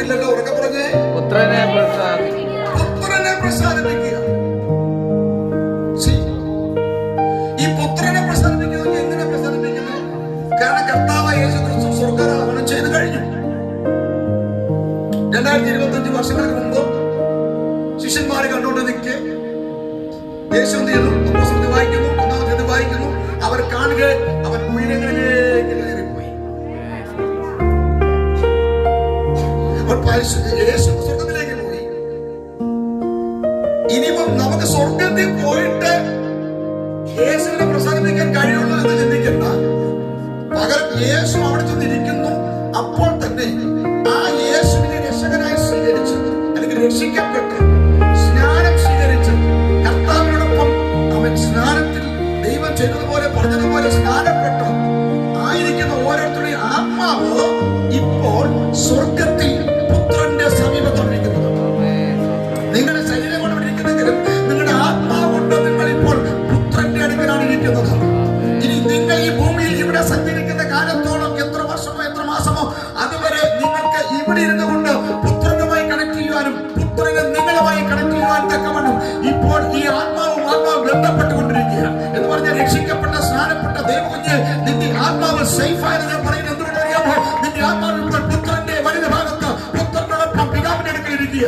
കേട്ടില്ലല്ലോ, ഉറക്കെ പറഞ്ഞേ. പുത്രനെ പ്രസാദിപ്പിക്കുക. ഈ പുത്രനെ പ്രസാദിപ്പിക്കുന്നത് എങ്ങനെ പ്രസാദിപ്പിക്കുന്നത്? കാരണം കർത്താവായ യേശു ക്രിസ്തു സ്വർഗ്ഗാരോഹണം ചെയ്തു കഴിഞ്ഞു. 2025 വർഷങ്ങൾക്ക് മുമ്പ് ശിഷ്യന്മാരെ കണ്ടുകൊണ്ട് നിൽക്കെ യേശു എന്ത് ചെയ്യുന്നു? അപ്പോസ്തലരെ വായിക്കുന്നു, 1-ാം അധ്യായം വായിക്കുന്നു. അവർ കാണുക, അവൻ ഉയരങ്ങളിലേക്ക് കയറിപ്പോയി. യേശു സ്വർഗത്തിലേക്ക് പോയി. ഇനിയിപ്പം നമുക്ക് സ്വർഗത്തിൽ പോയിട്ട് യേശുവിനെ പ്രസാദിപ്പിക്കാൻ കഴിയുള്ളൂ എന്ന് ചിന്തിക്കണ്ട. പകരം യേശു അവിടെ ചെന്നിരിക്കുന്നു. അപ്പോൾ തന്നെ ആ യേശുവിനെ രക്ഷകനായി സ്വീകരിച്ച്, അല്ലെങ്കിൽ രക്ഷിക്കപ്പെട്ട് സ്നാനം സ്വീകരിച്ച് കർത്താവിനോടൊപ്പം അവൻ സ്നാനത്തിൽ ദൈവം ചെയ്തതുപോലെ പറഞ്ഞതുപോലെ സ്നാനപ്പെട്ടു ആയിരിക്കുന്ന ഓരോരുത്തരുടെയും ആത്മാവ് ഇപ്പോൾ സ്വർഗത്തിൽ പുത്രന്റെ സമീപത്തോടിരിക്കുന്നത്. നിങ്ങളുടെ ശരീരം കൊണ്ടിരിക്കുന്നെങ്കിലും നിങ്ങളുടെ ആത്മാവ് കൊണ്ട് നിങ്ങൾ ഇപ്പോൾ പുത്രന്റെ അടുക്കലാണ് ഇരിക്കുന്നത്. ഇനി നിങ്ങൾ ഈ ഭൂമിയിൽ ഇവിടെ സഞ്ചരിക്കുന്ന കാലത്തോളം എത്ര വർഷമോ എത്ര മാസമോ അതുവരെ നിങ്ങൾക്ക് ഇവിടെ ഇരുന്നു കൊണ്ട് പുത്രനുമായി കണക്ട് ചെയ്യുവാനും പുത്രനെ നിങ്ങളുമായി കണക്ട് ചെയ്യുവാൻ തക്കവണ്ണം ഇപ്പോൾ ഈ ആത്മാവ് ബന്ധപ്പെട്ടുകൊണ്ടിരിക്കുക എന്ന് പറഞ്ഞാൽ രക്ഷിക്കപ്പെട്ട സ്നാനപ്പെട്ട ദൈവകുഞ്ഞ് നിന്റെ ആത്മാവ് സേഫായെന്ന് ഞാൻ പറയുന്നത് എന്തുകൊണ്ട് അറിയാമോ? നിന്റെ ആത്മാവ് ഇപ്പോൾ പുത്രന്റെ വലതു ഭാഗത്ത് പുത്രനോടൊപ്പം പിതാവിന്റെ അടുക്കൽ ഇരിക്കുക.